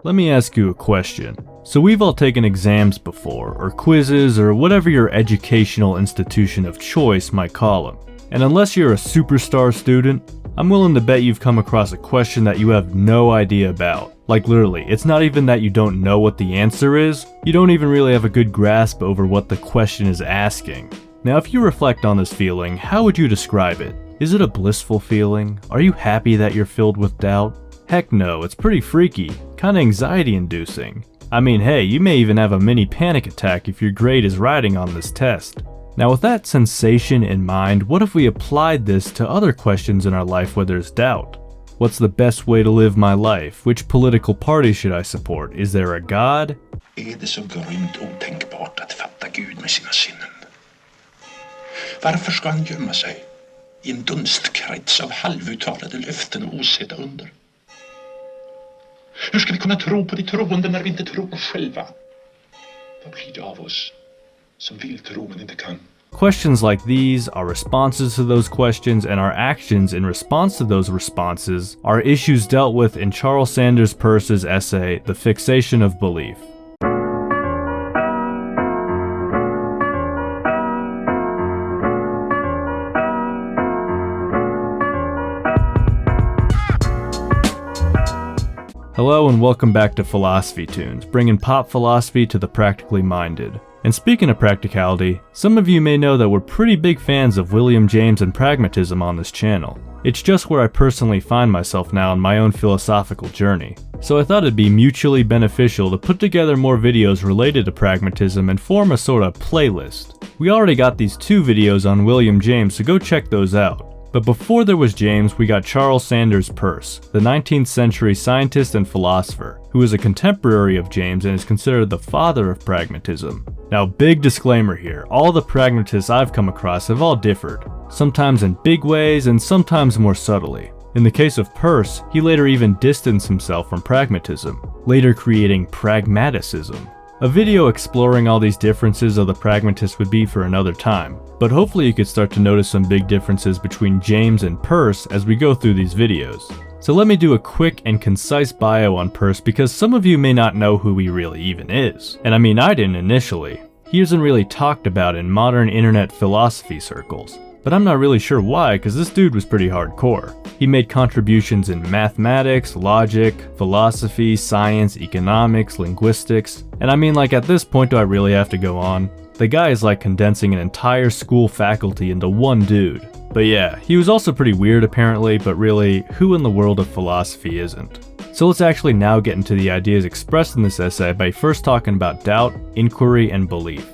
let me ask you a question. So we've all taken exams before, or quizzes, or whatever your educational institution of choice might call them. And unless you're a superstar student, I'm willing to bet you've come across a question that you have no idea about. Like literally, it's not even that you don't know what the answer is, you don't even really have a good grasp over what the question is asking. Now if you reflect on this feeling, how would you describe it? Is it a blissful feeling? Are you happy that you're filled with doubt? Heck no, it's pretty freaky, kinda anxiety inducing. I mean hey, you may even have a mini panic attack if your grade is riding on this test. Now with that sensation in mind, what if we applied this to other questions in our life where there's doubt? What's the best way to live my life? Which political party should I support? Is there a God? Är det så grymt otänkbart att fatta Gud med sina sinnen? Varför ska han gömma sig i en dunstkrets av halvuttalade löften och osedda under? Hur ska vi kunna tro på de troende när vi inte tror själva? Vad blir det av oss som vill tro men inte kan? Questions like these, our responses to those questions, and our actions in response to those responses are issues dealt with in Charles Sanders Peirce's essay, The Fixation of Belief. Hello and welcome back to Philosophy Tunes, bringing pop philosophy to the practically minded. And speaking of practicality, some of you may know that we're pretty big fans of William James and Pragmatism on this channel. It's just where I personally find myself now in my own philosophical journey. So I thought it'd be mutually beneficial to put together more videos related to Pragmatism and form a sort of playlist. We already got these 2 videos on William James, so go check those out. But before there was James, we got Charles Sanders Peirce, the 19th century scientist and philosopher, who is a contemporary of James and is considered the father of pragmatism. Now, big disclaimer here, all the pragmatists I've come across have all differed, sometimes in big ways and sometimes more subtly. In the case of Peirce, he later even distanced himself from pragmatism, later creating pragmatism. A video exploring all these differences of the pragmatists would be for another time, but hopefully you could start to notice some big differences between James and Peirce as we go through these videos. So let me do a quick and concise bio on Peirce because some of you may not know who he really even is. And I mean, I didn't initially. He isn't really talked about in modern internet philosophy circles. But I'm not really sure why, because this dude was pretty hardcore. He made contributions in mathematics, logic, philosophy, science, economics, linguistics, and I mean like at this point do I really have to go on? The guy is like condensing an entire school faculty into one dude. But yeah, he was also pretty weird apparently, but really, who in the world of philosophy isn't? So let's actually now get into the ideas expressed in this essay by first talking about doubt, inquiry, and belief.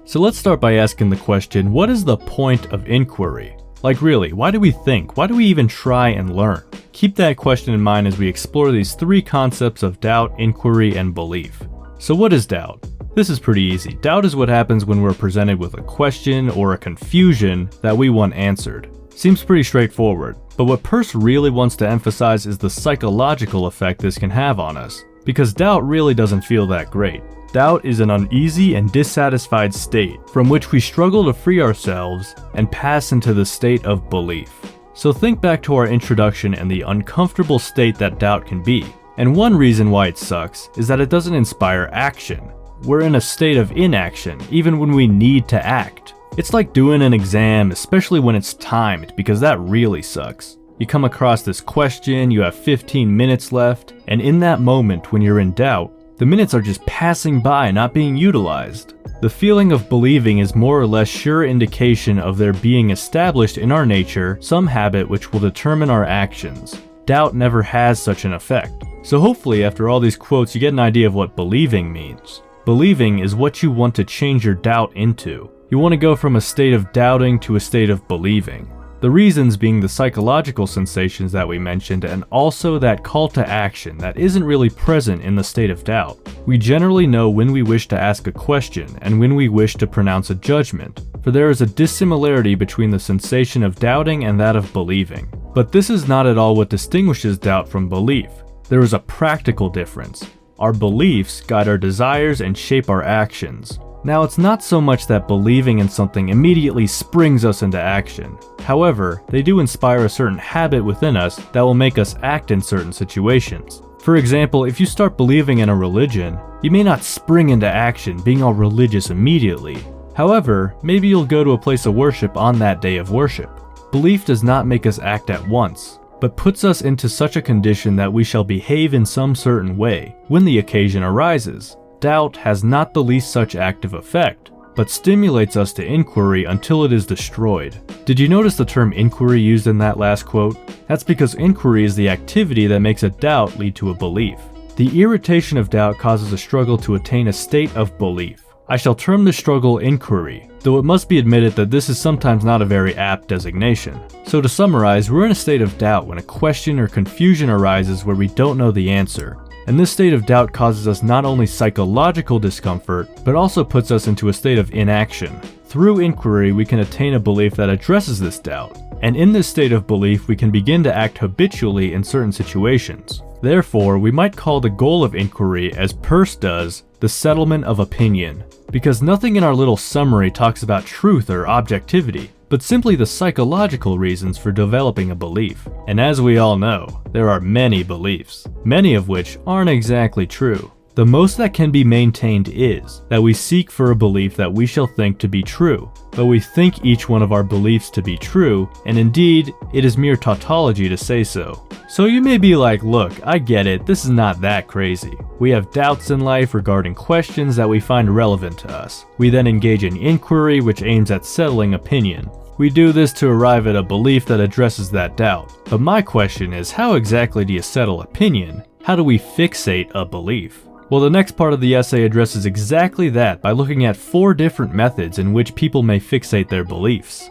So let's start by asking the question, what is the point of inquiry? Like really, why do we think? Why do we even try and learn? Keep that question in mind as we explore these 3 concepts of doubt, inquiry, and belief. So what is doubt? This is pretty easy. Doubt is what happens when we're presented with a question or a confusion that we want answered. Seems pretty straightforward, but what Peirce really wants to emphasize is the psychological effect this can have on us, because doubt really doesn't feel that great. Doubt is an uneasy and dissatisfied state from which we struggle to free ourselves and pass into the state of belief. So think back to our introduction and the uncomfortable state that doubt can be. And one reason why it sucks is that it doesn't inspire action. We're in a state of inaction even when we need to act. It's like doing an exam, especially when it's timed, because that really sucks. You come across this question, you have 15 minutes left, and in that moment when you're in doubt, the minutes are just passing by, not being utilized. The feeling of believing is more or less sure indication of there being established in our nature some habit which will determine our actions. Doubt never has such an effect. So hopefully after all these quotes you get an idea of what believing means. Believing is what you want to change your doubt into. You want to go from a state of doubting to a state of believing. The reasons being the psychological sensations that we mentioned and also that call to action that isn't really present in the state of doubt. We generally know when we wish to ask a question and when we wish to pronounce a judgment, for there is a dissimilarity between the sensation of doubting and that of believing. But this is not at all what distinguishes doubt from belief. There is a practical difference. Our beliefs guide our desires and shape our actions. Now, it's not so much that believing in something immediately springs us into action. However, they do inspire a certain habit within us that will make us act in certain situations. For example, if you start believing in a religion, you may not spring into action being all religious immediately. However, maybe you'll go to a place of worship on that day of worship. Belief does not make us act at once, but puts us into such a condition that we shall behave in some certain way when the occasion arises. Doubt has not the least such active effect, but stimulates us to inquiry until it is destroyed. Did you notice the term inquiry used in that last quote? That's because inquiry is the activity that makes a doubt lead to a belief. The irritation of doubt causes a struggle to attain a state of belief. I shall term this struggle inquiry, though it must be admitted that this is sometimes not a very apt designation. So to summarize, we're in a state of doubt when a question or confusion arises where we don't know the answer. And this state of doubt causes us not only psychological discomfort, but also puts us into a state of inaction. Through inquiry, we can attain a belief that addresses this doubt, and in this state of belief, we can begin to act habitually in certain situations. Therefore, we might call the goal of inquiry, as Peirce does, the settlement of opinion, because nothing in our little summary talks about truth or objectivity, but simply the psychological reasons for developing a belief. And as we all know, there are many beliefs, many of which aren't exactly true. The most that can be maintained is that we seek for a belief that we shall think to be true, but we think each one of our beliefs to be true, and indeed, it is mere tautology to say so. So you may be like, look, I get it, this is not that crazy. We have doubts in life regarding questions that we find relevant to us. We then engage in inquiry, which aims at settling opinion. We do this to arrive at a belief that addresses that doubt. But my question is, how exactly do you settle opinion? How do we fixate a belief? Well, the next part of the essay addresses exactly that by looking at 4 different methods in which people may fixate their beliefs.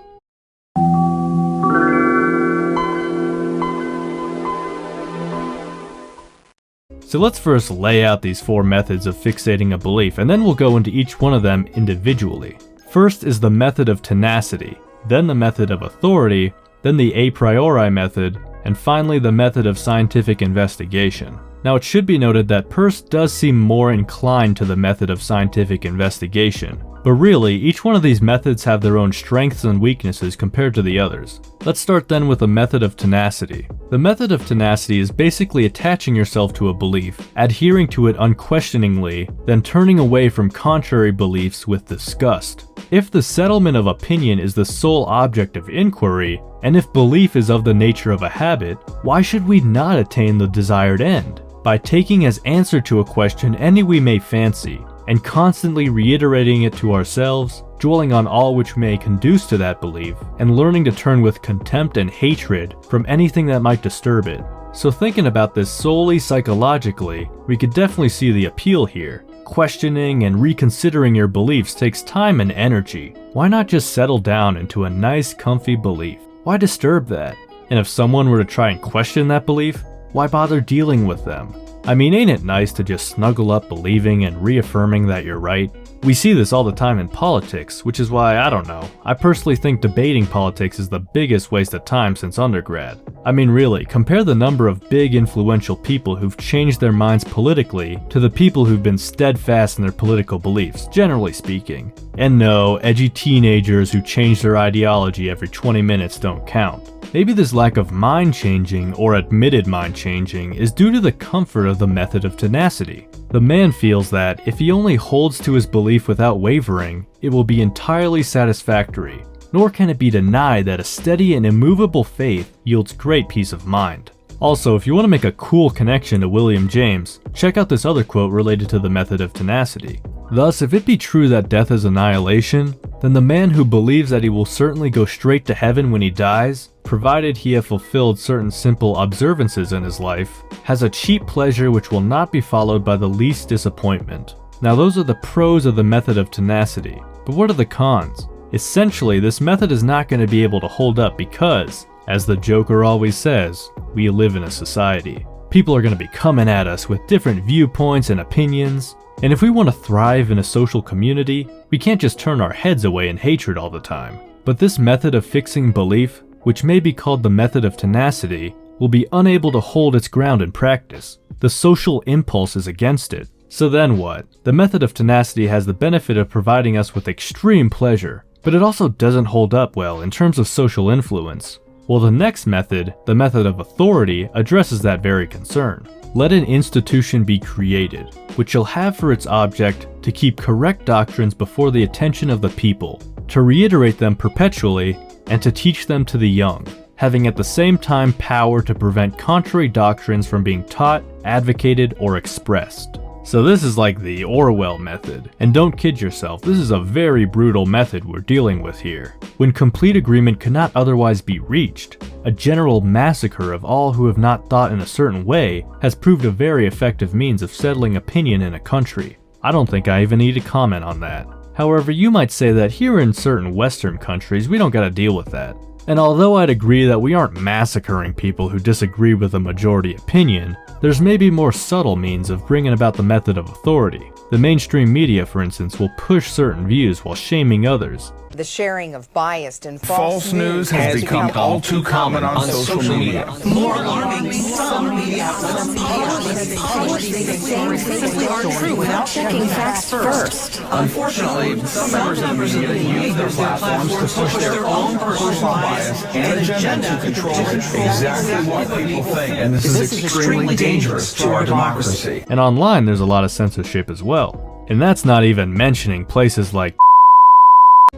So let's first lay out these 4 methods of fixating a belief, and then we'll go into each one of them individually. First is the method of tenacity, then the method of authority, then the a priori method, and finally the method of scientific investigation. Now, it should be noted that Peirce does seem more inclined to the method of scientific investigation, but really, each one of these methods have their own strengths and weaknesses compared to the others. Let's start then with the method of tenacity. The method of tenacity is basically attaching yourself to a belief, adhering to it unquestioningly, then turning away from contrary beliefs with disgust. If the settlement of opinion is the sole object of inquiry, and if belief is of the nature of a habit, why should we not attain the desired end? By taking as answer to a question any we may fancy, and constantly reiterating it to ourselves, dwelling on all which may conduce to that belief, and learning to turn with contempt and hatred from anything that might disturb it. So thinking about this solely psychologically, we could definitely see the appeal here. Questioning and reconsidering your beliefs takes time and energy. Why not just settle down into a nice, comfy belief? Why disturb that? And if someone were to try and question that belief, why bother dealing with them? I mean, ain't it nice to just snuggle up believing and reaffirming that you're right? We see this all the time in politics, which is why, I don't know, I personally think debating politics is the biggest waste of time since undergrad. I mean really, compare the number of big influential people who've changed their minds politically to the people who've been steadfast in their political beliefs, generally speaking. And no, edgy teenagers who change their ideology every 20 minutes don't count. Maybe this lack of mind changing, or admitted mind changing, is due to the comfort of the method of tenacity. The man feels that if he only holds to his belief without wavering, it will be entirely satisfactory, nor can it be denied that a steady and immovable faith yields great peace of mind. Also, if you want to make a cool connection to William James, check out this other quote related to the method of tenacity. Thus, if it be true that death is annihilation, then the man who believes that he will certainly go straight to heaven when he dies, provided he have fulfilled certain simple observances in his life, has a cheap pleasure which will not be followed by the least disappointment. Now those are the pros of the method of tenacity, but what are the cons? Essentially, this method is not going to be able to hold up because, as the Joker always says, we live in a society. People are going to be coming at us with different viewpoints and opinions, and if we want to thrive in a social community, we can't just turn our heads away in hatred all the time. But this method of fixing belief, which may be called the method of tenacity, will be unable to hold its ground in practice. The social impulse is against it. So then what? The method of tenacity has the benefit of providing us with extreme pleasure, but it also doesn't hold up well in terms of social influence. Well, the next method, the method of authority, addresses that very concern. Let an institution be created, which shall have for its object to keep correct doctrines before the attention of the people, to reiterate them perpetually, and to teach them to the young, having at the same time power to prevent contrary doctrines from being taught, advocated, or expressed. So this is like the Orwell method, and don't kid yourself, this is a very brutal method we're dealing with here. When complete agreement could not otherwise be reached, a general massacre of all who have not thought in a certain way has proved a very effective means of settling opinion in a country. I don't think I even need to comment on that. However, you might say that here in certain Western countries, we don't gotta deal with that. And although I'd agree that we aren't massacring people who disagree with a majority opinion, there's maybe more subtle means of bringing about the method of authority. The mainstream media, for instance, will push certain views while shaming others. The sharing of biased and false news has become all too common on social media. More alarming, some media outlets publish things that aren't true without checking facts first. Unfortunately, some members of the media use their platforms to push their own personal bias and agenda to control exactly what people think, and this is extremely dangerous to our democracy. And online, there's a lot of censorship as well. And that's not even mentioning places like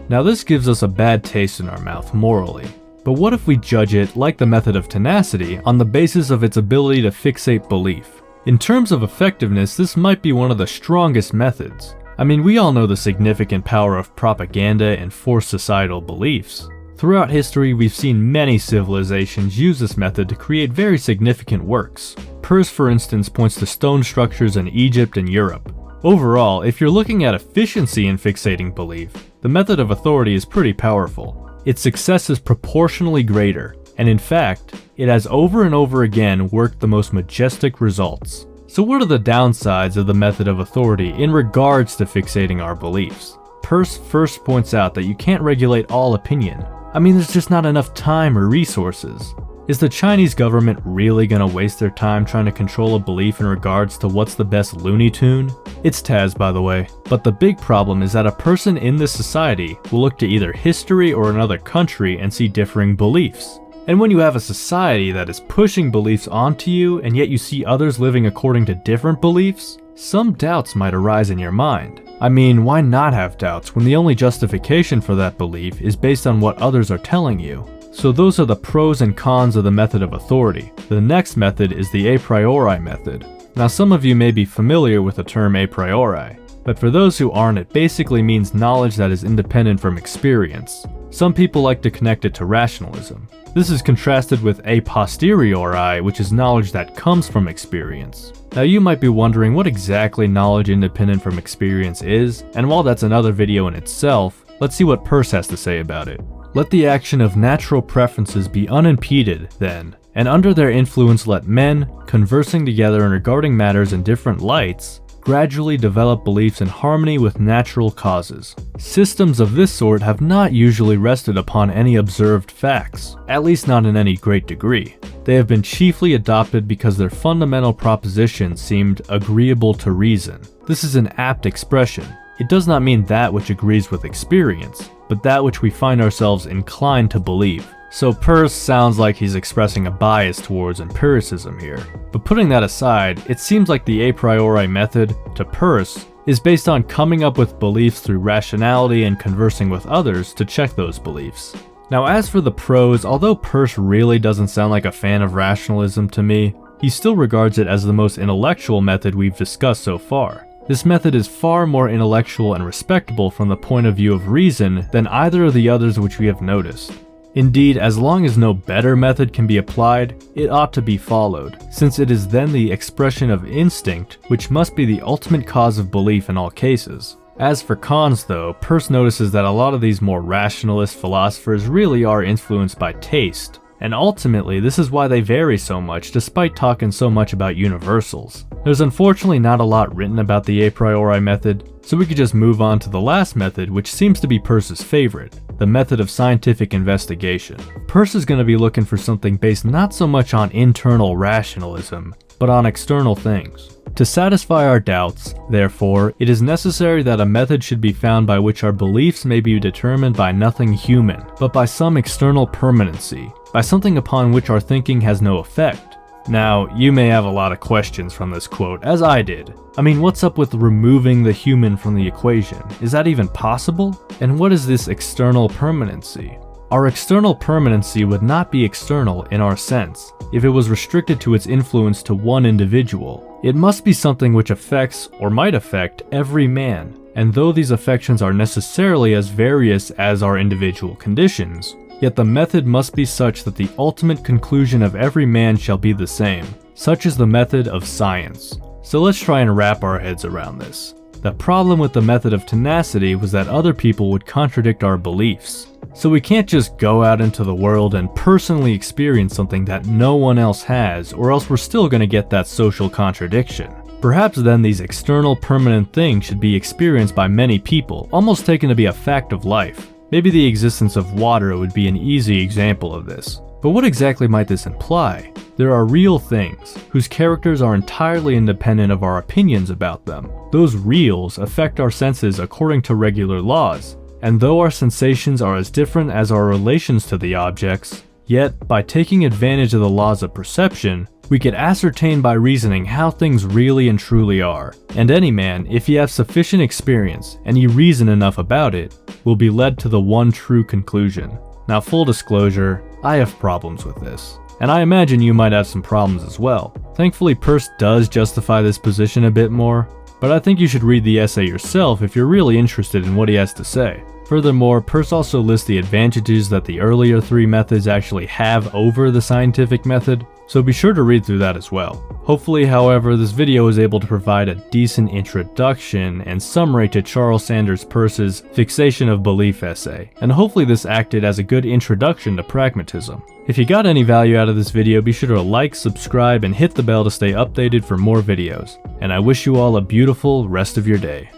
Now this gives us a bad taste in our mouth morally, but what if we judge it, like the method of tenacity, on the basis of its ability to fixate belief? In terms of effectiveness, this might be one of the strongest methods. I mean, we all know the significant power of propaganda and forced societal beliefs. Throughout history, we've seen many civilizations use this method to create very significant works. Peirce, for instance, points to stone structures in Egypt and Europe. Overall, if you're looking at efficiency in fixating belief, the method of authority is pretty powerful. Its success is proportionally greater, and in fact, it has over and over again worked the most majestic results. So what are the downsides of the method of authority in regards to fixating our beliefs? Peirce first points out that you can't regulate all opinion. I mean, there's just not enough time or resources. Is the Chinese government really gonna waste their time trying to control a belief in regards to what's the best Looney Tune? It's Taz, by the way. But the big problem is that a person in this society will look to either history or another country and see differing beliefs. And when you have a society that is pushing beliefs onto you and yet you see others living according to different beliefs, some doubts might arise in your mind. I mean, why not have doubts when the only justification for that belief is based on what others are telling you? So those are the pros and cons of the method of authority. The next method is the a priori method. Now some of you may be familiar with the term a priori, but for those who aren't, it basically means knowledge that is independent from experience. Some people like to connect it to rationalism. This is contrasted with a posteriori, which is knowledge that comes from experience. Now you might be wondering what exactly knowledge independent from experience is, and while that's another video in itself, let's see what Peirce has to say about it. Let the action of natural preferences be unimpeded, then, and under their influence let men, conversing together and regarding matters in different lights, gradually develop beliefs in harmony with natural causes. Systems of this sort have not usually rested upon any observed facts, at least not in any great degree. They have been chiefly adopted because their fundamental propositions seemed agreeable to reason. This is an apt expression. It does not mean that which agrees with experience, but that which we find ourselves inclined to believe. So Peirce sounds like he's expressing a bias towards empiricism here. But putting that aside, it seems like the a priori method, to Peirce, is based on coming up with beliefs through rationality and conversing with others to check those beliefs. Now as for the pros, although Peirce really doesn't sound like a fan of rationalism to me, he still regards it as the most intellectual method we've discussed so far. This method is far more intellectual and respectable from the point of view of reason than either of the others which we have noticed. Indeed, as long as no better method can be applied, it ought to be followed, since it is then the expression of instinct, which must be the ultimate cause of belief in all cases. As for cons though, Peirce notices that a lot of these more rationalist philosophers really are influenced by taste, and ultimately this is why they vary so much despite talking so much about universals. There's unfortunately not a lot written about the a priori method, so we could just move on to the last method, which seems to be Peirce's favorite, the method of scientific investigation. Peirce is going to be looking for something based not so much on internal rationalism, but on external things. To satisfy our doubts, therefore, it is necessary that a method should be found by which our beliefs may be determined by nothing human, but by some external permanency, by something upon which our thinking has no effect. Now, you may have a lot of questions from this quote, as I did. I mean, what's up with removing the human from the equation? Is that even possible? And what is this external permanency? Our external permanency would not be external in our sense if it was restricted to its influence to one individual. It must be something which affects, or might affect, every man, and though these affections are necessarily as various as our individual conditions, yet the method must be such that the ultimate conclusion of every man shall be the same. Such is the method of science. So let's try and wrap our heads around this. The problem with the method of tenacity was that other people would contradict our beliefs. So we can't just go out into the world and personally experience something that no one else has, or else we're still going to get that social contradiction. Perhaps then these external permanent things should be experienced by many people, almost taken to be a fact of life. Maybe the existence of water would be an easy example of this. But what exactly might this imply? There are real things, whose characters are entirely independent of our opinions about them. Those reals affect our senses according to regular laws, and though our sensations are as different as our relations to the objects, yet by taking advantage of the laws of perception, we could ascertain by reasoning how things really and truly are. And any man, if he has sufficient experience and he reason enough about it, will be led to the one true conclusion. Now, full disclosure, I have problems with this, and I imagine you might have some problems as well. Thankfully, Peirce does justify this position a bit more, but I think you should read the essay yourself if you're really interested in what he has to say. Furthermore, Peirce also lists the advantages that the earlier three methods actually have over the scientific method, so be sure to read through that as well. Hopefully, however, this video is able to provide a decent introduction and summary to Charles Sanders Peirce's Fixation of Belief essay, and hopefully this acted as a good introduction to pragmatism. If you got any value out of this video, be sure to like, subscribe, and hit the bell to stay updated for more videos. And I wish you all a beautiful rest of your day.